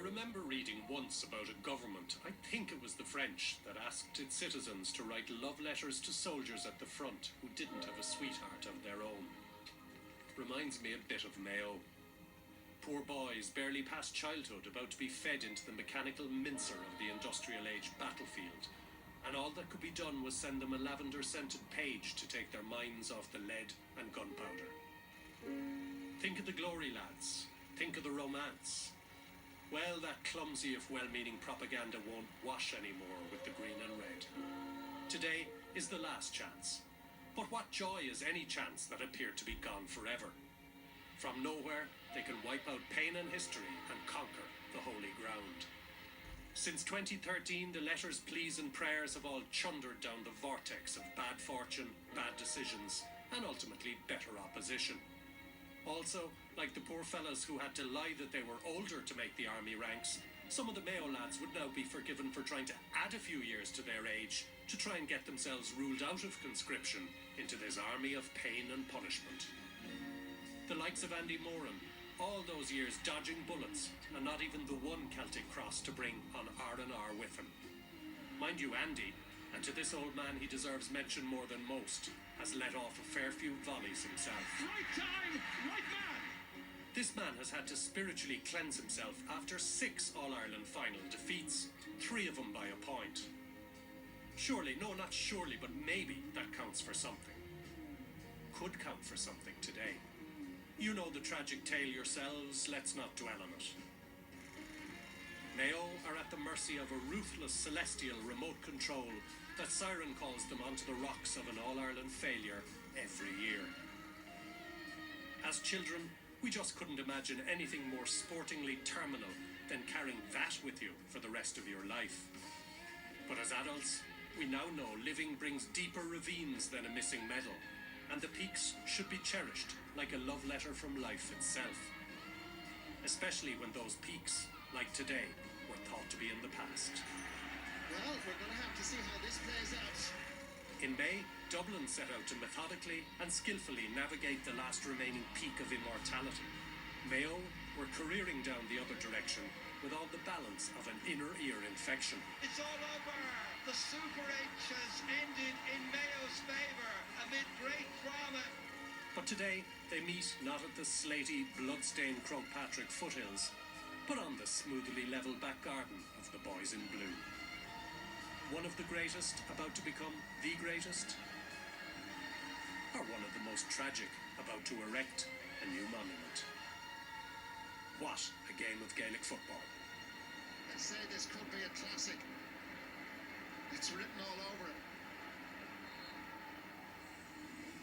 remember reading once about a government, I think it was the French, that asked its citizens to write love letters to soldiers at the front who didn't have a sweetheart of their own. Reminds me a bit of Mayo. Poor boys barely past childhood about to be fed into the mechanical mincer of the industrial age battlefield, and all that could be done was send them a lavender-scented page to take their minds off the lead and gunpowder. Think of the glory, lads. Think of the romance. Well, that clumsy if well-meaning propaganda won't wash anymore with the green and red. Today is the last chance. But what joy is any chance that appeared to be gone forever? From nowhere, they can wipe out pain and history and conquer the holy ground. Since 2013, the letters, pleas and prayers have all chundered down the vortex of bad fortune, bad decisions, and ultimately better opposition. Also, like the poor fellas who had to lie that they were older to make the army ranks, some of the Mayo lads would now be forgiven for trying to add a few years to their age to try and get themselves ruled out of conscription into this army of pain and punishment. The likes of Andy Moran, all those years dodging bullets and not even the one Celtic cross to bring on R&R with him. Mind you, Andy, and to this old man he deserves mention more than most, has let off a fair few volleys himself. Right time, right man! This man has had to spiritually cleanse himself after 6 All-Ireland final defeats, 3 of them by a point. Surely, no, not surely, but maybe that counts for something. Could count for something today. You know the tragic tale yourselves, let's not dwell on it. Mayo are at the mercy of a ruthless celestial remote control that siren calls them onto the rocks of an All-Ireland failure every year. As children, we just couldn't imagine anything more sportingly terminal than carrying that with you for the rest of your life. But as adults, we now know living brings deeper ravines than a missing medal, and the peaks should be cherished like a love letter from life itself. Especially when those peaks, like today, were thought to be in the past. Well, we're going to have to see how this plays out. In May, Dublin set out to methodically and skillfully navigate the last remaining peak of immortality. Mayo were careering down the other direction with all the balance of an inner ear infection. It's all over. The Super H has ended in Mayo's favour amid great drama. But today, they meet not at the slaty, blood-stained Croagh-Patrick foothills, but on the smoothly level back garden of the boys in blue. One of the greatest about to become the greatest, or one of the most tragic about to erect a new monument. What a game of Gaelic football. I'd say this could be a classic. It's written all over it.